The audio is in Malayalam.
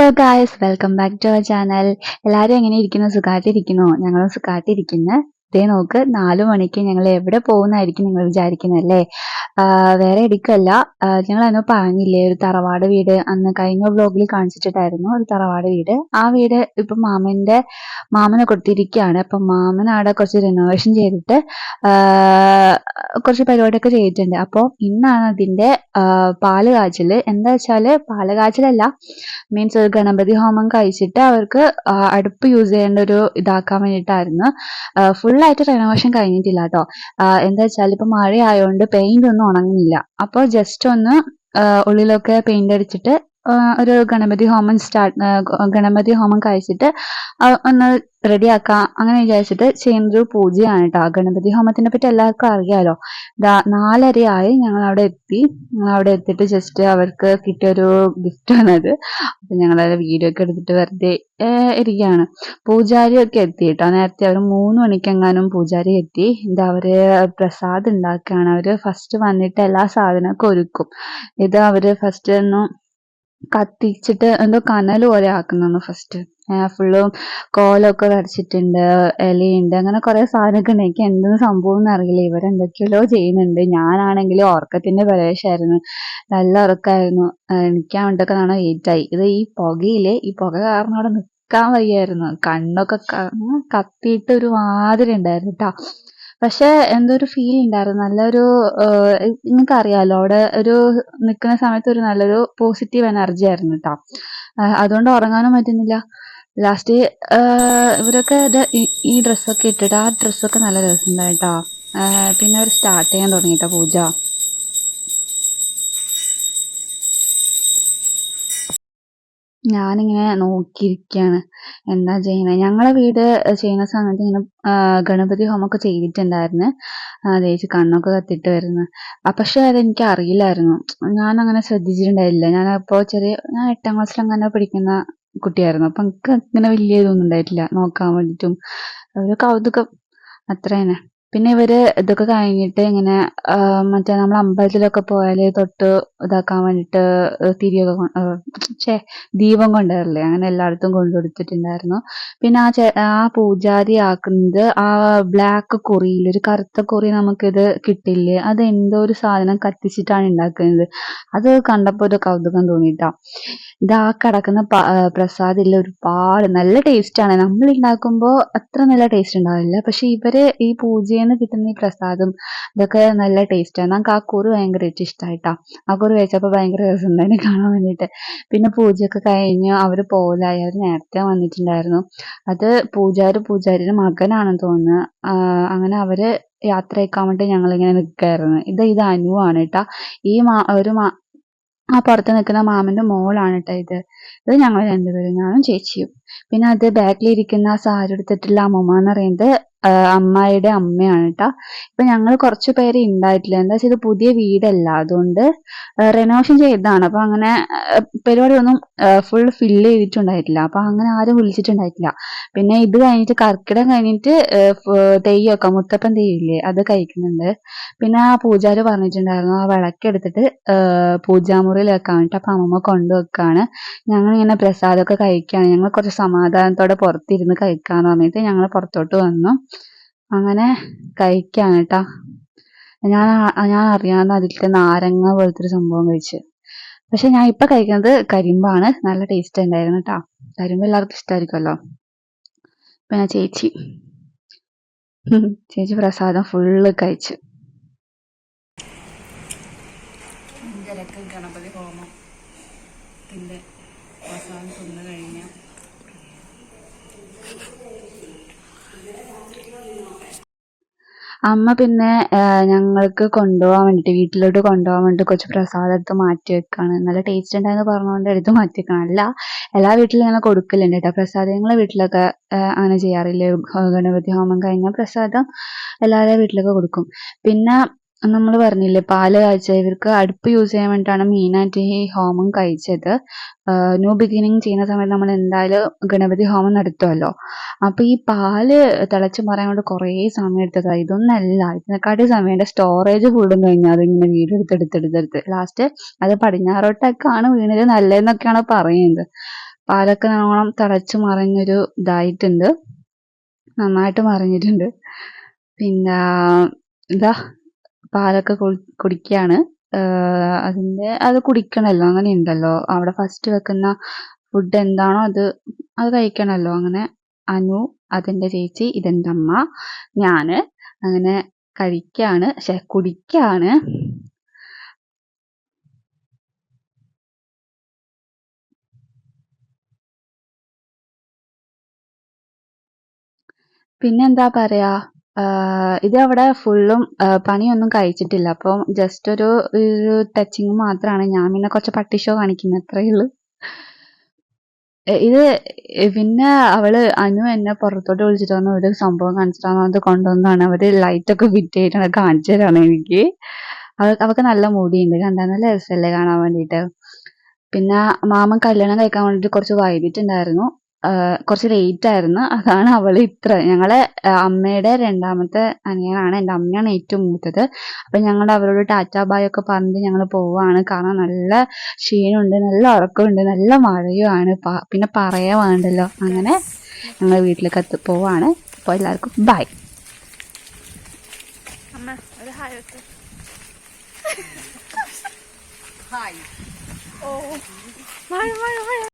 Hello guys, welcome back to our channel. എല്ലാവരും എങ്ങനെ ഇരിക്കുന്നു? സുഖമായിട്ടിരിക്കുന്നു? ഞങ്ങളും സുഖമായിട്ടിരിക്കുന്നു. ഇതേ നോക്ക്, 4 മണിക്ക് ഞങ്ങൾ എവിടെ പോകുന്നതായിരിക്കും നിങ്ങൾ വിചാരിക്കുന്നല്ലേ? വേറെ എടുക്കല്ല. ഞങ്ങൾ അന്ന് പറഞ്ഞില്ലേ, ഒരു തറവാട് വീട് അന്ന് കഴിഞ്ഞ വ്ലോഗിൽ കാണിച്ചിട്ടുണ്ടായിരുന്നു. ഒരു തറവാട് വീട്. ആ വീട് ഇപ്പം മാമനെ കൊടുത്തിരിക്കുകയാണ്. അപ്പം മാമൻ അവിടെ കുറച്ച് റിനോവേഷൻ ചെയ്തിട്ട് കുറച്ച് പരിപാടിയൊക്കെ ചെയ്തിട്ടുണ്ട്. അപ്പോൾ ഇന്നാണ് അതിന്റെ പാല് കാച്ചല്. എന്താ വെച്ചാല് പാല് കാച്ചലല്ല, മീൻസ് ഒരു ഗണപതി ഹോമം കഴിച്ചിട്ട് അവർക്ക് അടുപ്പ് യൂസ് ചെയ്യേണ്ട ഒരു ഇതാക്കാൻ വേണ്ടിയിട്ടായിരുന്നു. ഫുള്ളായിട്ട് റെനോവേഷൻ കഴിഞ്ഞിട്ടില്ല കേട്ടോ. എന്താ വെച്ചാൽ ഇപ്പൊ മഴ ആയതുകൊണ്ട് പെയിന്റ് ഒന്നും ഉണങ്ങുന്നില്ല. അപ്പോൾ ജസ്റ്റ് ഒന്ന് ഉള്ളിലൊക്കെ പെയിന്റ് അടിച്ചിട്ട് ഒരു ഗണപതി ഹോമം കഴിച്ചിട്ട് ഒന്ന് റെഡിയാക്കാം അങ്ങനെ വിചാരിച്ചിട്ട് ചെയ്യുന്നൊരു പൂജയാണ് കേട്ടോ. ഗണപതി ഹോമത്തിനെ പറ്റി എല്ലാവർക്കും അറിയാലോ. 4:30 ഞങ്ങൾ അവിടെ എത്തി. അവിടെ എത്തിയിട്ട് ജസ്റ്റ് അവർക്ക് കിട്ടിയൊരു ഗിഫ്റ്റ് ആണത്. അപ്പൊ ഞങ്ങൾ വീഡിയോ ഒക്കെ എടുത്തിട്ട് വെറുതെ ഇരിക്കുകയാണ്. പൂജാരി ഒക്കെ എത്തി കേട്ടോ. നേരത്തെ അവർ 3 മണിക്കെങ്ങാനും പൂജാരി എത്തി. അവര് പ്രസാദം ഉണ്ടാക്കുകയാണ്. അവര് ഫസ്റ്റ് വന്നിട്ട് എല്ലാ സാധനമൊക്കെ ഒരുക്കും. ഇത് അവര് ഫസ്റ്റ് ഒന്നും കത്തിച്ചിട്ട് എന്തോ കനൽ പോലെ ആക്കുന്നു. ഫസ്റ്റ് ഫുള്ളും കോലമൊക്കെ വരച്ചിട്ടുണ്ട്, ഇലയുണ്ട്, അങ്ങനെ കുറെ സാധനമൊക്കെ ഉണ്ട്. എനിക്ക് എന്തെന്ന് സംഭവം എന്ന് അറിയില്ല. ഇവരെന്തൊക്കെയോ ചെയ്യുന്നുണ്ട്. ഞാനാണെങ്കിൽ ഉറക്കത്തിന്റെ പ്രവേശമായിരുന്നു. നല്ല ഉറക്കമായിരുന്നു. എണീക്കാൻ വേണ്ടിയൊക്കെ നാളെ ലേറ്റായി. ഈ പുക കാരണം അവിടെ നിൽക്കാൻ വയ്യായിരുന്നു. കണ്ണൊക്കെ കത്തിയിട്ട് ഒരു മാതിരി ഉണ്ടായിരുന്നു കേട്ടോ. പക്ഷെ എന്തോ ഒരു ഫീൽ ഉണ്ടായിരുന്നു. നല്ലൊരു നിങ്ങൾക്ക് അറിയാലോ, അവിടെ ഒരു നിൽക്കുന്ന സമയത്ത് ഒരു നല്ലൊരു പോസിറ്റീവ് എനർജി ആയിരുന്നു കേട്ടോ. അതുകൊണ്ട് ഉറങ്ങാനും പറ്റുന്നില്ല. ലാസ്റ്റ് ഇവരൊക്കെ ഈ ഡ്രസ്സൊക്കെ ഇട്ടിട്ട് ആ ഡ്രസ്സൊക്കെ നല്ല രസമുണ്ടായിട്ടോ. പിന്നെ അവർ സ്റ്റാർട്ട് ചെയ്യാൻ തുടങ്ങിട്ടോ പൂജ. ഞാനിങ്ങനെ നോക്കിയിരിക്കുകയാണ് എന്താ ചെയ്യുന്നത്. ഞങ്ങളെ വീട് ചെയ്യുന്ന സമയത്ത് ഇങ്ങനെ ഗണപതി ഹോമമൊക്കെ ചെയ്തിട്ടുണ്ടായിരുന്നു. ചേച്ചി കണ്ണൊക്കെ കത്തിട്ട് വരുന്നു. പക്ഷെ അതെനിക്ക് അറിയില്ലായിരുന്നു. ഞാൻ അങ്ങനെ ശ്രദ്ധിച്ചിട്ടുണ്ടായില്ല. ഞാൻ 8ാം ക്ലാസ്സിൽ അങ്ങനെ പഠിക്കുന്ന കുട്ടിയായിരുന്നു. അപ്പൊ എനിക്ക് ഇങ്ങനെ വലിയ ഇതൊന്നും ഉണ്ടായിട്ടില്ല നോക്കാൻ വേണ്ടിയിട്ടും. ഒരു കൗതുകം അത്ര തന്നെ. പിന്നെ ഇവര് ഇതൊക്കെ കഴിഞ്ഞിട്ട് ഇങ്ങനെ മറ്റേ നമ്മൾ അമ്പലത്തിലൊക്കെ പോയാല് തൊട്ട് ഇതാക്കാൻ വേണ്ടിയിട്ട് ദീപം കൊണ്ടുവരില്ലേ, അങ്ങനെ എല്ലായിടത്തും കൊണ്ടുകൊടുത്തിട്ടുണ്ടായിരുന്നു. പിന്നെ ആ പൂജാരി ആക്കുന്നത് ആ ബ്ലാക്ക് കുറിയിൽ ഒരു കറുത്ത കുറി നമുക്കിത് കിട്ടില്ലേ, അത് എന്തോ ഒരു സാധനം കത്തിച്ചിട്ടാണ് ഉണ്ടാക്കുന്നത്. അത് കണ്ടപ്പോൾ ഒരു കൗതുകം തോന്നിയിട്ടാ. ഇത് ആ കിടക്കുന്ന പ്രസാദില്ല, ഒരുപാട് നല്ല ടേസ്റ്റാണ്. നമ്മൾ ഉണ്ടാക്കുമ്പോൾ അത്ര നല്ല ടേസ്റ്റ് ഉണ്ടാവില്ല. പക്ഷെ ഈ പൂജയിൽ നിന്ന് കിട്ടുന്ന ഈ പ്രസാദം ഇതൊക്കെ നല്ല ടേസ്റ്റാണ്. നമുക്ക് ആ കുറി ഭയങ്കരമായിട്ട് ഇഷ്ടമായിട്ടാ. ആ കുറി വെച്ചപ്പോൾ ഭയങ്കര രസമുണ്ടായിരുന്നു കാണാൻ വേണ്ടിയിട്ട്. പിന്നെ പൂജയൊക്കെ കഴിഞ്ഞ് അവര് പോലായി. അവർ നേരത്തെ വന്നിട്ടുണ്ടായിരുന്നു. അത് പൂജാരിയുടെ മകനാണെന്ന് തോന്നുന്നു. അങ്ങനെ അവര് യാത്ര അയക്കാൻ വേണ്ടി ഞങ്ങളിങ്ങനെ നിൽക്കായിരുന്നു. ഇത് അനുവാണ് കേട്ടാ. ആ പുറത്ത് നിൽക്കുന്ന മാമന്റെ മോളാണ് കേട്ടോ ഇത് ഞങ്ങൾ രണ്ടുപേരും, ഞാനും ചേച്ചിയും. പിന്നെ അത് ബാക്കിലിരിക്കുന്ന സാരി എടുത്തിട്ടുള്ള അമ്മമ്മ എന്ന് പറയുന്നത് അമ്മായിയുടെ അമ്മയാണ് കേട്ടോ. ഇപ്പൊ ഞങ്ങൾ കുറച്ച് പേര് ഉണ്ടായിട്ടില്ല. എന്താ വെച്ചാൽ ഇത് പുതിയ വീടല്ല, അതുകൊണ്ട് റെനോവേഷൻ ചെയ്തതാണ്. അപ്പൊ അങ്ങനെ പരിപാടി ഒന്നും ഫുൾ ഫില്ല് ചെയ്തിട്ടുണ്ടായിട്ടില്ല. അപ്പൊ അങ്ങനെ ആരും വിളിച്ചിട്ടുണ്ടായിട്ടില്ല. പിന്നെ ഇത് കഴിഞ്ഞിട്ട് കർക്കിടകം കഴിഞ്ഞിട്ട് തെയ്യമൊക്കെ മുത്തപ്പൻ തെയ്യമില്ലേ, അത് കഴിക്കുന്നുണ്ട്. പിന്നെ ആ പൂജാരി പറഞ്ഞിട്ടുണ്ടായിരുന്നു ആ വിളക്കെടുത്തിട്ട് പൂജാമുറിയിൽ വെക്കാൻ വേണ്ടിട്ട്. അപ്പൊ അമ്മമ്മ കൊണ്ടുവെക്കാണ്. ഞങ്ങളിങ്ങനെ പ്രസാദമൊക്കെ കഴിക്കുകയാണ്. ഞങ്ങൾ കുറച്ച് സമാധാനത്തോടെ പുറത്തിരുന്ന് കഴിക്കാന്ന് പറഞ്ഞിട്ട് ഞങ്ങൾ പുറത്തോട്ട് വന്നു. അങ്ങനെ കഴിക്കാണ് കേട്ടാ. ഞാൻ അറിയാവുന്ന അതിലത്തെ നാരങ്ങ പോലത്തെ ഒരു സംഭവം കഴിച്ച്. പക്ഷെ ഞാൻ ഇപ്പൊ കഴിക്കുന്നത് കരിമ്പാണ്. നല്ല ടേസ്റ്റ് ഉണ്ടായിരുന്നു കേട്ടാ. കരിമ്പ് എല്ലാവർക്കും ഇഷ്ടമായിരിക്കുമല്ലോ. പിന്നെ ചേച്ചി പ്രസാദം ഫുള്ള് കഴിച്ചു. ഗണപതി ഹോമത്തിന്റെ പ്രസാദം തിന്നു കഴിഞ്ഞ അമ്മ പിന്നെ ഞങ്ങൾക്ക് വീട്ടിലോട്ട് കൊണ്ടുപോകാൻ വേണ്ടിട്ട് കുറച്ച് പ്രസാദം എടുത്ത് മാറ്റി വെക്കാണ്. നല്ല ടേസ്റ്റ് ഉണ്ടായെന്ന് പറഞ്ഞുകൊണ്ട് എടുത്ത് മാറ്റി വെക്കണം. എല്ലാ വീട്ടിലും ഇങ്ങനെ കൊടുക്കലുണ്ട് കേട്ടോ പ്രസാദം. നിങ്ങളെ വീട്ടിലൊക്കെ അങ്ങനെ ചെയ്യാറില്ലേ? ഗണപതി ഹോമം കഴിഞ്ഞ പ്രസാദം എല്ലാവരുടെ വീട്ടിലൊക്കെ കൊടുക്കും. പിന്നെ നമ്മൾ പറഞ്ഞില്ലേ പാല് കാഴ്ച, ഇവർക്ക് അടുപ്പ് യൂസ് ചെയ്യാൻ വേണ്ടിയിട്ടാണ് മെയിനായിട്ട് ഈ ഹോമം കഴിച്ചത്. ന്യൂ ബിഗിനിങ് ചെയ്യുന്ന സമയത്ത് നമ്മൾ എന്തായാലും ഗണപതി ഹോമം നടത്തുമല്ലോ. അപ്പൊ ഈ പാല് തിളച്ച് പറയാൻ കൊണ്ട് കുറേ സമയം എടുത്തതാണ്. ഇതൊന്നല്ല, ഇതിനെക്കാട്ടി സമയം സ്റ്റോറേജ് ഫുള്ളും കഴിഞ്ഞാൽ അതിങ്ങനെ വീടെടുത്തെടുത്തെടുത്തെടുത്ത് ലാസ്റ്റ് അത് പടിഞ്ഞാറോട്ടൊക്കെയാണ് വീണില് നല്ലതെന്നൊക്കെയാണ് പറയുന്നത്. പാലൊക്കെ നല്ലോണം തിളച്ച് മറിഞ്ഞൊരു ഇതായിട്ടുണ്ട്, നന്നായിട്ട് മറിഞ്ഞിട്ടുണ്ട്. പിന്നെ ഇതാ പാലൊക്കെ കുടിക്കുകയാണ്. അത് കുടിക്കണമല്ലോ, അങ്ങനെ ഉണ്ടല്ലോ അവിടെ ഫസ്റ്റ് വെക്കുന്ന ഫുഡ് എന്താണോ അത് കഴിക്കണമല്ലോ. അങ്ങനെ അനു, അതെൻ്റെ ചേച്ചി, ഇതെൻ്റെ അമ്മ, ഞാന് അങ്ങനെ കഴിക്കാണ്, കുടിക്കാണ്. പിന്നെന്താ പറയാ, ഇത് അവിടെ ഫുള്ളും പണിയൊന്നും കഴിച്ചിട്ടില്ല. അപ്പം ജസ്റ്റ് ഒരു ടച്ചിങ് മാത്രമാണ്. ഞാൻ പിന്നെ കുറച്ച് പട്ടി ഷോ കാണിക്കുന്നത്, അത്രയേ ഉള്ളൂ. ഇത് പിന്നെ അനു എന്നെ പുറത്തോട്ട് വിളിച്ചിട്ട് വന്ന ഒരു സംഭവം കാണിച്ചിട്ടാണ് കൊണ്ടുവന്നതാണ്. അവര് ലൈറ്റൊക്കെ ഫിറ്റ് ചെയ്തിട്ടാണ് കാണിച്ചു തരാണ് എനിക്ക്. അവർക്ക് നല്ല മുടിയുണ്ട്, കണ്ടാൽ നല്ല രസമല്ലേ കാണാൻ വേണ്ടിയിട്ട്. പിന്നെ മാമൻ കല്യാണം കഴിക്കാൻ വേണ്ടിയിട്ട് കുറച്ച് വൈകിട്ടുണ്ടായിരുന്നു, കുറച്ച് ലേറ്റ് ആയിരുന്നു. അതാണ് അവൾ ഞങ്ങളെ അമ്മയുടെ രണ്ടാമത്തെ അനിയനാണ്, എൻ്റെ അമ്മയാണ് ഏറ്റവും മൂത്തത്. അപ്പം ഞങ്ങൾ അവരോട് ടാറ്റാ ബായ് ഒക്കെ പറഞ്ഞിട്ട് ഞങ്ങൾ പോവാണ്. കാരണം നല്ല ക്ഷീണമുണ്ട്, നല്ല ഉറക്കമുണ്ട്, നല്ല മഴയുമാണ്, പിന്നെ പറയാൻ വേണ്ടല്ലോ. അങ്ങനെ ഞങ്ങൾ വീട്ടിലേക്ക് പോവാണ്. അപ്പോൾ എല്ലാവർക്കും ബൈ. ഹായ്. ഓ മഴ മഴ മഴ.